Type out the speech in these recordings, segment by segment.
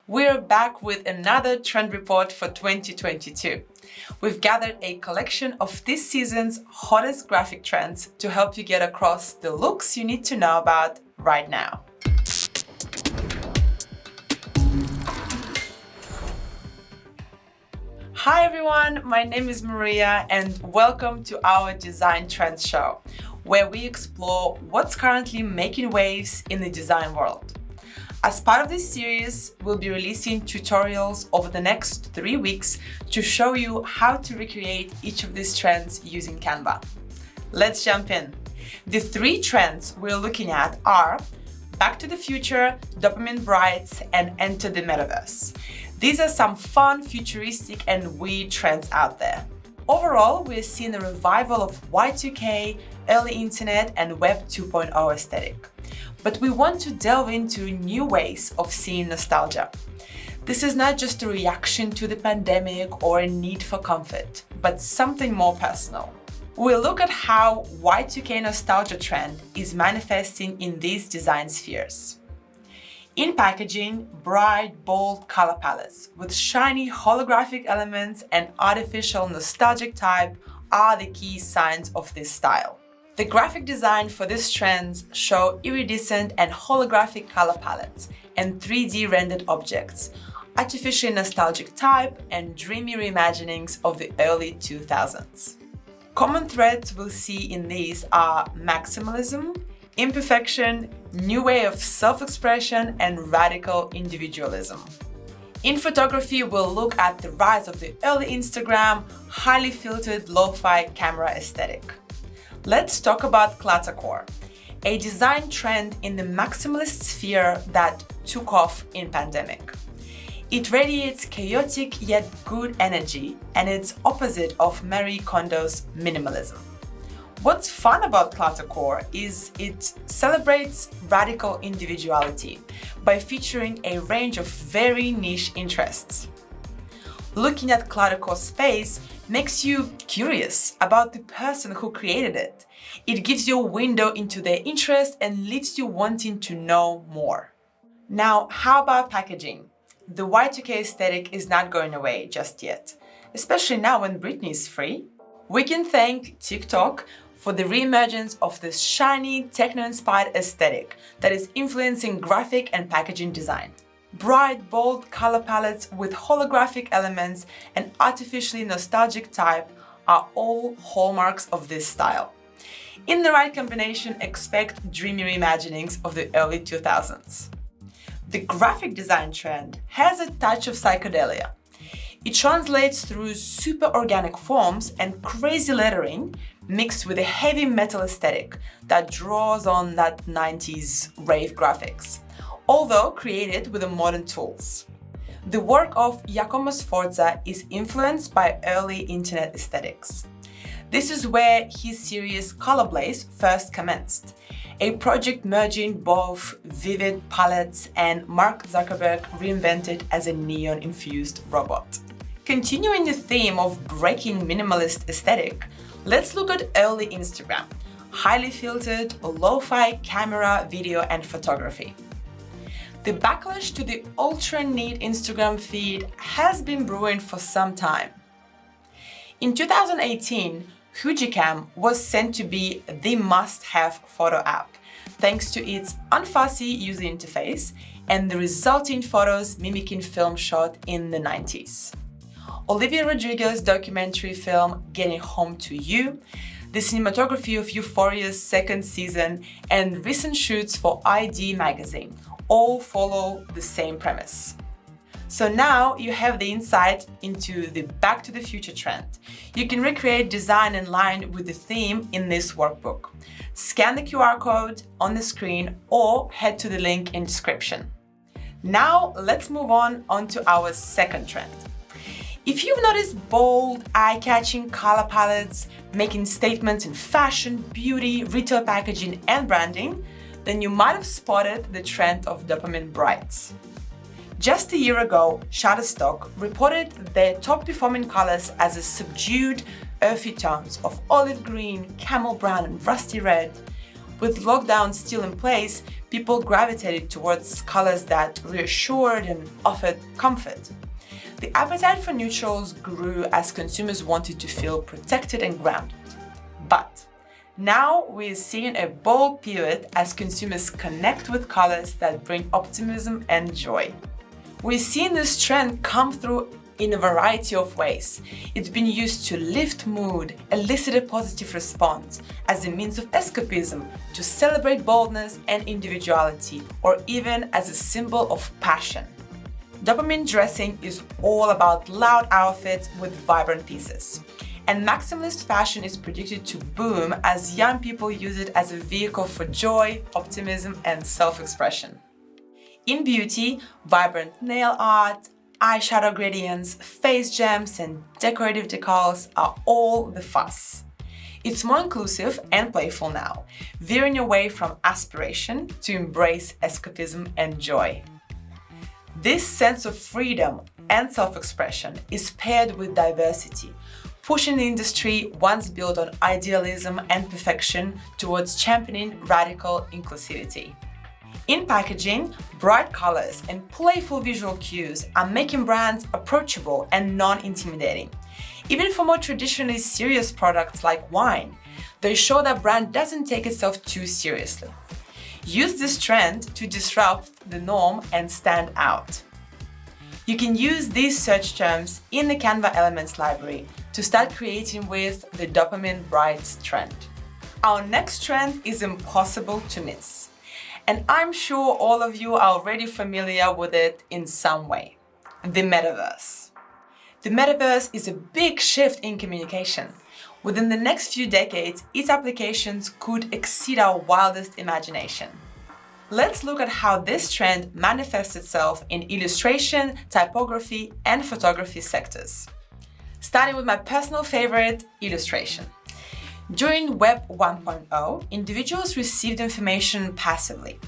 We're back with another trend report for 2022. We've gathered a collection of this season's hottest graphic trends to help you get across the looks you need to know about right now. Hi everyone, my name is Maria and welcome to our Design Trends Show, where we explore what's currently making waves in the design world. As part of this series, we'll be releasing tutorials over the next 3 weeks to show you how to recreate each of these trends using Canva. Let's jump in. The 3 trends we're looking at are Back to the Future, Dopamine Brights, and Enter the Metaverse. These are some fun, futuristic, and weird trends out there. Overall, we're seeing a revival of Y2K, early internet, and Web 2.0 aesthetic. But we want to delve into new ways of seeing nostalgia. This is not just a reaction to the pandemic or a need for comfort, but something more personal. We'll look at how Y2K nostalgia trend is manifesting in these design spheres. In packaging, bright, bold color palettes with shiny holographic elements and artificial nostalgic type are the key signs of this style. The graphic design for these trends show iridescent and holographic color palettes and 3D rendered objects, artificially nostalgic type, and dreamy reimaginings of the early 2000s. Common threads we'll see in these are maximalism, imperfection, new way of self-expression, and radical individualism. In photography, we'll look at the rise of the early Instagram, highly filtered lo-fi camera aesthetic. Let's talk about cluttercore, a design trend in the maximalist sphere that took off in pandemic. It radiates chaotic yet good energy, and it's opposite of Marie Kondo's minimalism. What's fun about cluttercore is it celebrates radical individuality by featuring a range of very niche interests. Looking at cluttercore space makes you curious about the person who created it. It gives you a window into their interest and leaves you wanting to know more. Now, how about packaging? The Y2K aesthetic is not going away just yet, especially now when Britney is free. We can thank TikTok for the reemergence of this shiny, techno-inspired aesthetic that is influencing graphic and packaging design. Bright, bold color palettes with holographic elements and artificially nostalgic type are all hallmarks of this style. In the right combination, expect dreamy reimaginings of the early 2000s. The graphic design trend has a touch of psychedelia. It translates through super organic forms and crazy lettering mixed with a heavy metal aesthetic that draws on that 90s rave graphics, although created with modern tools. The work of Giacomo Sforza is influenced by early internet aesthetics. This is where his series Color Blaze first commenced, a project merging both vivid palettes and Mark Zuckerberg reinvented as a neon-infused robot. Continuing the theme of breaking minimalist aesthetic, let's look at early Instagram, highly filtered, lo-fi camera, video, and photography. The backlash to the ultra-neat Instagram feed has been brewing for some time. In 2018, Fujicam was sent to be the must-have photo app, thanks to its unfussy user interface and the resulting photos mimicking film shot in the 90s. Olivia Rodrigo's documentary film Getting Home to You, the cinematography of Euphoria's second season, and recent shoots for ID magazine all follow the same premise. So now you have the insight into the Back to the Future trend. You can recreate design in line with the theme in this workbook. Scan the QR code on the screen or head to the link in description. Now let's move on to our second trend. If you've noticed bold, eye-catching color palettes making statements in fashion, beauty, retail packaging, and branding, then you might have spotted the trend of dopamine brights. Just a year ago, Shutterstock reported their top-performing colors as a subdued, earthy tones of olive green, camel brown, and rusty red, With lockdown still in place, people gravitated towards colors that reassured and offered comfort. The appetite for neutrals grew as consumers wanted to feel protected and grounded. But now we're seeing a bold pivot as consumers connect with colors that bring optimism and joy. We're seeing this trend come through in a variety of ways. It's been used to lift mood, elicit a positive response, as a means of escapism, to celebrate boldness and individuality, or even as a symbol of passion. Dopamine dressing is all about loud outfits with vibrant pieces. And maximalist fashion is predicted to boom as young people use it as a vehicle for joy, optimism, and self-expression. In beauty, vibrant nail art, eyeshadow gradients, face gems, and decorative decals are all the fuss. It's more inclusive and playful now, veering away from aspiration to embrace escapism and joy. This sense of freedom and self-expression is paired with diversity, pushing the industry once built on idealism and perfection towards championing radical inclusivity. In packaging, bright colors and playful visual cues are making brands approachable and non-intimidating. Even for more traditionally serious products like wine, they show that brand doesn't take itself too seriously. Use this trend to disrupt the norm and stand out. You can use these search terms in the Canva Elements library to start creating with the Dopamine Brights trend. Our next trend is impossible to miss. And I'm sure all of you are already familiar with it in some way. The metaverse. The metaverse is a big shift in communication. Within the next few decades, its applications could exceed our wildest imagination. Let's look at how this trend manifests itself in illustration, typography, and photography sectors. Starting with my personal favorite, illustration. During Web 1.0, individuals received information passively.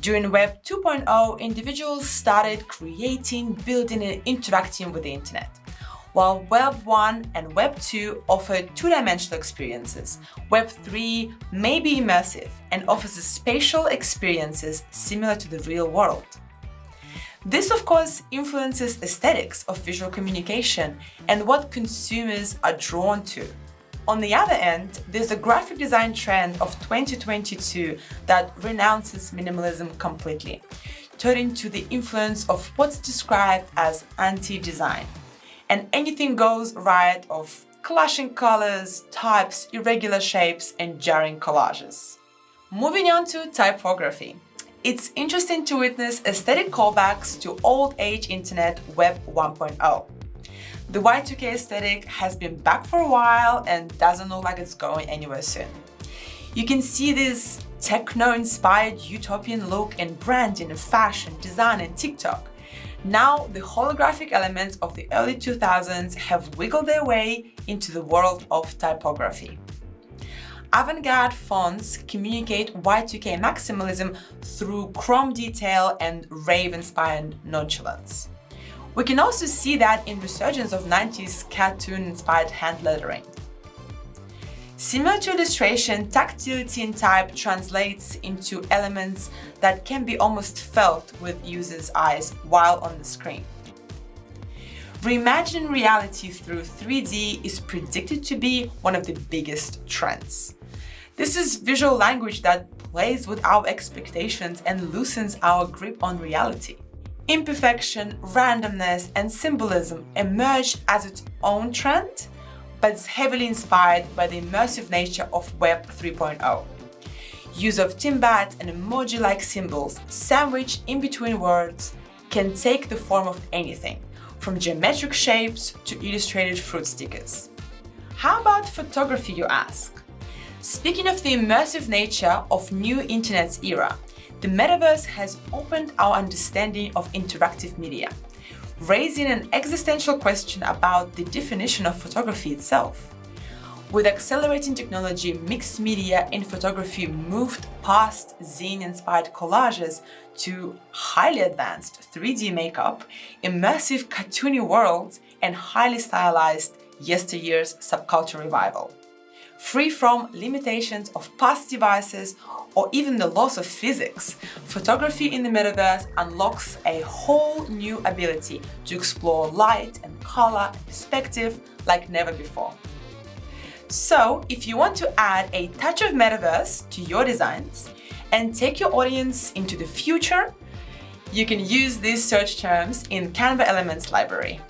During Web 2.0, individuals started creating, building, and interacting with the internet. While Web 1 and Web 2 offered two-dimensional experiences, Web 3 may be immersive and offers spatial experiences similar to the real world. This, of course, influences aesthetics of visual communication and what consumers are drawn to. On the other end, there's a graphic design trend of 2022 that renounces minimalism completely, turning to the influence of what's described as anti-design. An anything goes riot of clashing colors, types, irregular shapes, and jarring collages. Moving on to typography. It's interesting to witness aesthetic callbacks to old-age internet Web 1.0. The Y2K aesthetic has been back for a while and doesn't look like it's going anywhere soon. You can see this techno-inspired utopian look in branding, fashion, design, and TikTok. Now, the holographic elements of the early 2000s have wiggled their way into the world of typography. Avant-garde fonts communicate Y2K maximalism through chrome detail and rave-inspired nonchalance. We can also see that in resurgence of 90s cartoon-inspired hand lettering. Similar to illustration, tactility in type translates into elements that can be almost felt with users' eyes while on the screen. Reimagining reality through 3D is predicted to be one of the biggest trends. This is visual language that plays with our expectations and loosens our grip on reality. Imperfection, randomness, and symbolism emerged as its own trend, but is heavily inspired by the immersive nature of Web 3.0. Use of timbats and emoji-like symbols sandwiched in between words can take the form of anything, from geometric shapes to illustrated fruit stickers. How about photography, you ask? Speaking of the immersive nature of new internet's era, the metaverse has opened our understanding of interactive media, raising an existential question about the definition of photography itself. With accelerating technology, mixed media in photography moved past zine-inspired collages to highly advanced 3D makeup, immersive cartoony worlds, and highly stylized yesteryear's subculture revival. Free from limitations of past devices or even the loss of physics, photography in the metaverse unlocks a whole new ability to explore light and color and perspective like never before. So, if you want to add a touch of metaverse to your designs and take your audience into the future, you can use these search terms in Canva Elements library.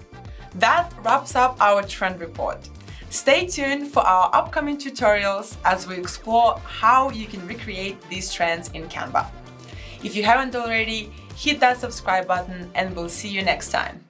That wraps up our trend report. Stay tuned for our upcoming tutorials as we explore how you can recreate these trends in Canva. If you haven't already, hit that subscribe button and we'll see you next time.